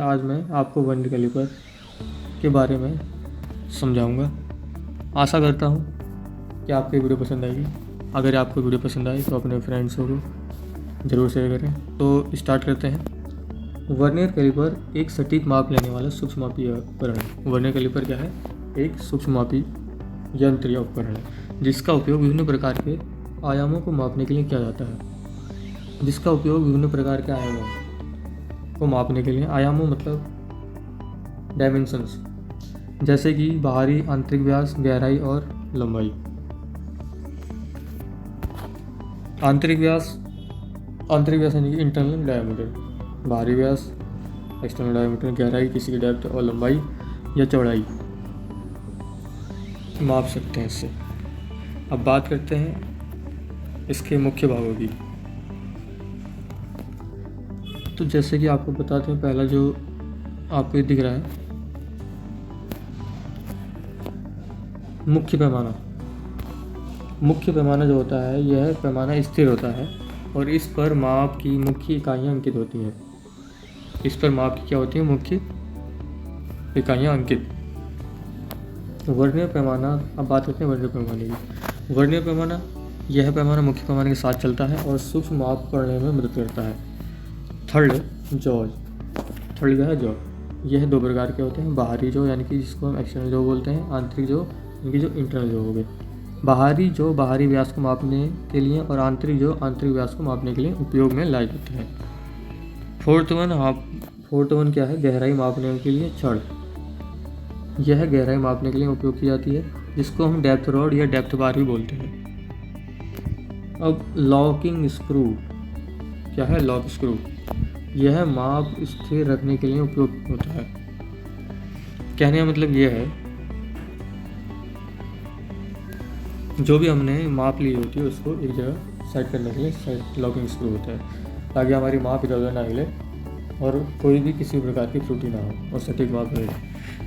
आज मैं आपको वर्नियर कैलिपर के बारे में समझाऊंगा। आशा करता हूँ कि आपको वीडियो पसंद आएगी। अगर आपको वीडियो पसंद आए तो अपने फ्रेंड्स को ज़रूर शेयर करें। तो स्टार्ट करते हैं। वर्नियर कैलिपर एक सटीक माप लेने वाला सूक्ष्ममापी उपकरण है। वर्नियर कैलिपर क्या है? एक सूक्ष्ममापी यंत्र या उपकरण है जिसका उपयोग विभिन्न प्रकार के आयामों को मापने के लिए किया जाता है। जिसका उपयोग विभिन्न प्रकार के आयामों को मापने के लिए, आयामों मतलब डायमेंशंस, जैसे कि बाहरी आंतरिक व्यास, गहराई और लंबाई। आंतरिक व्यास यानी कि इंटरनल डायमीटर, बाहरी व्यास एक्सटर्नल डायमीटर, गहराई किसी की डेप्थ और लंबाई या चौड़ाई माप सकते हैं इससे। अब बात करते हैं इसके मुख्य भागों की। तो जैसे कि आपको बताते हैं, पहला जो आपको ये दिख रहा है मुख्य पैमाना। मुख्य पैमाना जो होता है, यह पैमाना स्थिर होता है और इस पर माप की मुख्य इकाइयाँ अंकित होती हैं। इस पर माप की क्या होती है? मुख्य इकाइयाँ अंकित। वर्नियर पैमाना, अब बात करते हैं वर्नियर पैमाने की। वर्नियर पैमाना, यह पैमाना मुख्य पैमाने के साथ चलता है और सूक्ष्म माप करने में मदद करता है। थर्ड जॉज क्या है? जॉ। यह दो प्रकार के होते हैं। बाहरी जॉ यानी कि जिसको हम एक्सटर्नल जॉ बोलते हैं, आंतरिक जॉ यानी कि जो इंटरनल जॉ हो गए। बाहरी जॉ बाहरी व्यास को मापने के लिए और आंतरिक जॉ आंतरिक व्यास को मापने के लिए उपयोग में लाए जाते हैं। फोर्थ वन क्या है? गहराई मापने के लिए छड़। यह गहराई मापने के लिए उपयोग की जाती है, जिसको हम डेप्थ रॉड या डेप्थ बार भी बोलते हैं। अब लॉकिंग स्क्रू क्या है? लॉक स्क्रू, यह माप स्थिर रखने के लिए उपयोग होता है। कहने का मतलब यह है, जो भी हमने माप ली होती है उसको एक जगह सेट करने के लिए लॉकिंग स्क्रू होता है, ताकि हमारी माप इधर उधर ना हिले और कोई भी किसी प्रकार की त्रुटि ना हो और सटीक माप मिले।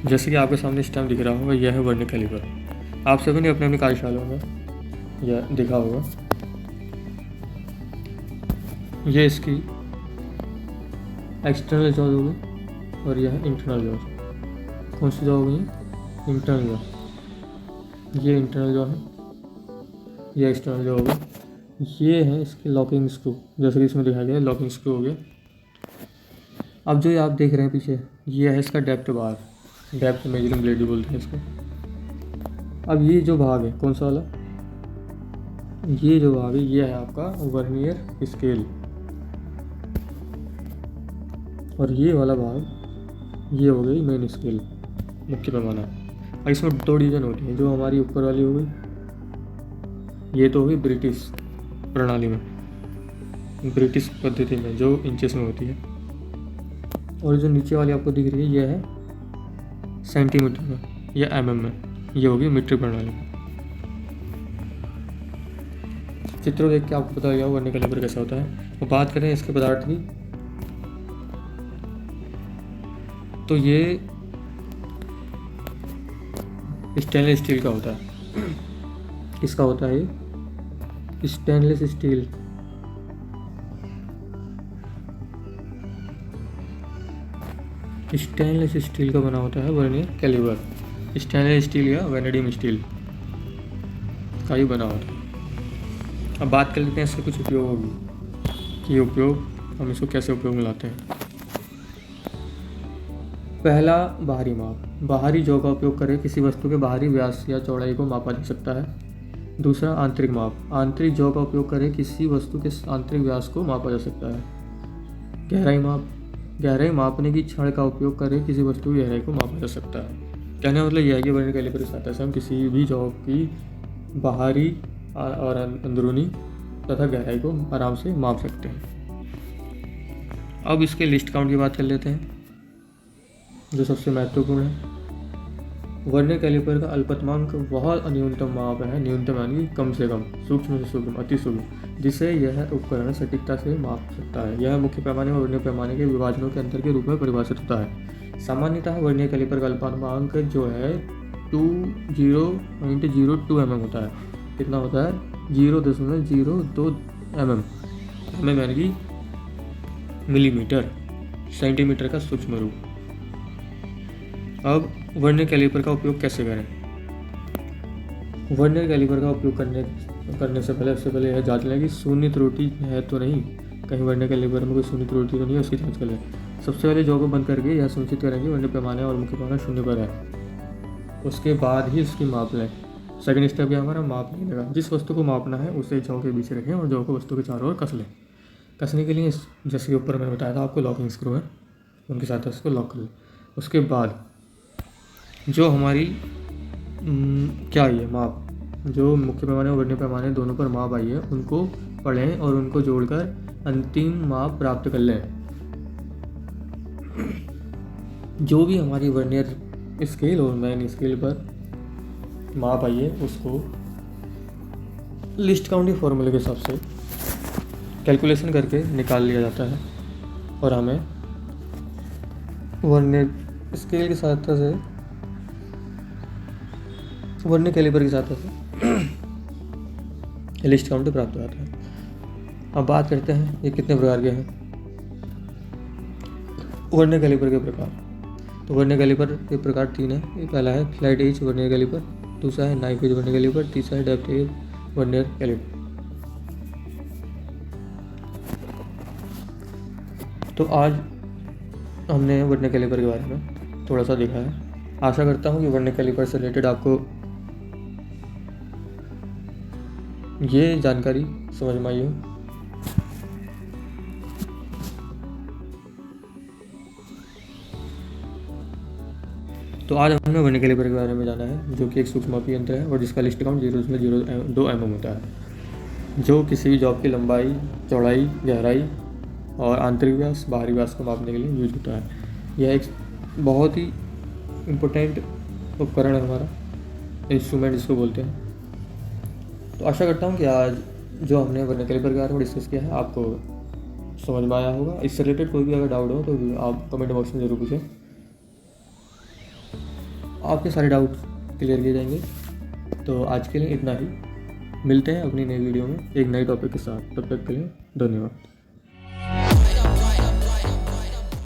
जैसे कि आपके सामने इस टाइम दिख रहा होगा, यह है वर्नियर कैलिपर। आप सभी ने अपने अपने कार्यशालाओं में यह देखा होगा। ये इसकी एक्सटर्नल जॉ होगी और यह इंटरनल जॉ। कौन सी जॉ होगी? Internal jaw. ये इंटरनल जॉ है, ये एक्सटर्नल जॉ होगी। ये है इसकी लॉकिंग स्क्रू, जैसे कि इसमें दिखाया गया है, लॉकिंग स्क्रू हो गया। अब जो ये आप देख रहे हैं पीछे, ये है इसका डेप्थ बार, डेप्थ मेजरिंग ब्लेड भी बोलते हैं इसको। अब ये जो भाग है, कौन सा वाला? ये जो भाग है, ये है आपका वर्नियर स्केल। और ये वाला भाग, ये हो गई मेन स्केल, मुख्य पैमाना। और इसमें दो डिवीजन होती हैं, जो हमारी ऊपर वाली हो गई, ये तो होगी ब्रिटिश प्रणाली में, ब्रिटिश पद्धति में, जो इंचेस में होती है। और जो नीचे वाली आपको दिख रही है, ये है सेंटीमीटर में या mm में, ये होगी मीट्रिक प्रणाली। चित्रों देख के आपको पता गया होगा वर्नियर कैलिपर कैसा होता है। तो बात करें इसके पदार्थ की, तो ये स्टेनलेस स्टील का होता है। किसका होता है? Stainless steel. स्टेनलेस स्टील का बना होता है वर्नियर कैलिपर। स्टेनलेस स्टील या वेनेडियम स्टील का ही बना होता है। अब बात कर लेते हैं इसके कुछ उपयोगों की, कि उपयोग, हम इसको कैसे उपयोग में लाते हैं। पहला, बाहरी माप। बाहरी जॉ का उपयोग करके किसी वस्तु के बाहरी व्यास या चौड़ाई को मापा जा सकता है। दूसरा, आंतरिक माप। आंतरिक जॉ का उपयोग करके किसी वस्तु के आंतरिक व्यास को मापा जा सकता है। गहराई माप। गहराई मापने की छड़ का उपयोग करके किसी वस्तु की गहराई को मापा जा सकता है। कहने का मतलब यह है कि वर्नियर कैलिपर की सहायता से हम किसी भी जॉ की बाहरी और अंदरूनी तथा गहराई को आराम से माप सकते हैं। अब इसके लिस्ट काउंट की बात कर लेते हैं, जो सबसे महत्वपूर्ण है। वर्नियर कैलिपर का अल्पतमांक वह न्यूनतम माप है, न्यूनतम यानी कम से कम, सूक्ष्म से सूक्ष्म, अति सूक्ष्म, जिसे यह उपकरण सटीकता से माप सकता है। यह मुख्य पैमाने और वर्नियर पैमाने के विभाजनों के अंतर के रूप में परिभाषित होता है। सामान्यतः वर्नियर कैलिपर का अल्पतमांक जो है 20.02 mm होता है। कितना होता है? 0.02 mm, यानी कि मिलीमीटर। सेंटीमीटर का सूक्ष्म रूप। अब वर्नियर कैलिपर का उपयोग कैसे करें? वर्नियर कैलिपर का उपयोग करने से सबसे पहले यह जांच लें कि शून्य त्रुटि है तो नहीं, कहीं वर्नियर कैलिपर में कोई शून्य त्रुटि तो नहीं है, उसकी जांच कर लें। सबसे पहले जॉब को बंद करके यह सुनिश्चित करें कि वर्नियर पैमाने और मुख्य पैमाना शून्य पर है। उसके बाद ही उसकी माप लें। सेकंड स्टेप क्या हमारा, माप लेने का। जिस वस्तु को मापना है उसे जॉ के बीच रखें और जॉ को वस्तु के चारों ओर कस लें। कसने के लिए जैसे कि ऊपर मैंने बताया था आपको, लॉकिंग स्क्रू है, उनके साथ उसको लॉक कर लें। उसके बाद जो हमारी क्या आई है माप, जो मुख्य पैमाने और वर्नियर पैमाने दोनों पर माप आई है, उनको पढ़ें और उनको जोड़कर अंतिम माप प्राप्त कर लें। जो भी हमारी वर्नियर स्केल और मैन स्केल पर माप आई है उसको लिस्ट काउंटिंग फॉर्मूले के हिसाब से कैलकुलेशन करके निकाल लिया जाता है और हमें वर्नियर स्केल की सहायता से, वर्नियर कैलिपर की सहायता से लिस्ट काउंटिंग प्राप्त हो जाता है। अब बात करते हैं ये कितने प्रकार के हैं वर्नियर कैलिपर के प्रकार। तो वर्नियर कैलिपर के प्रकार 3 है। ये पहला है फ्लैट एज वर्नियर कैलिपर, दूसरा है नाइफ एज वर्नियर कैलिपर, तीसरा है डेप्थ एज वर्नियर कैलिपर। तो आज हमने वर्नियर कैलिपर के बारे में थोड़ा सा देखा है। आशा करता हूँ कि वर्नियर कैलिपर से रिलेटेड आपको ये जानकारी समझ में आई हो। तो आज हमने वर्नियर कैलिपर के बारे में जाना है, जो कि एक सूक्ष्ममापी यंत्र है और जिसका लिस्ट काउंट 0.02 mm होता है, जो किसी भी जॉब की लंबाई, चौड़ाई, गहराई और आंतरिक व्यास, बाहरी व्यास को मापने के लिए यूज होता है। यह एक बहुत ही इम्पोर्टेंट उपकरण है हमारा, इंस्ट्रूमेंट जिसको बोलते हैं। तो आशा करता हूँ कि आज जो हमने वर्नियर कैलिपर के बारे में डिस्कस किया है आपको समझ में आया होगा। इससे रिलेटेड कोई भी अगर डाउट हो तो आप कमेंट बॉक्स में ज़रूर पूछें, आपके सारे डाउट क्लियर किए जाएंगे। तो आज के लिए इतना ही, मिलते हैं अपनी नई वीडियो में एक नए टॉपिक के साथ। तब तक के लिए धन्यवाद।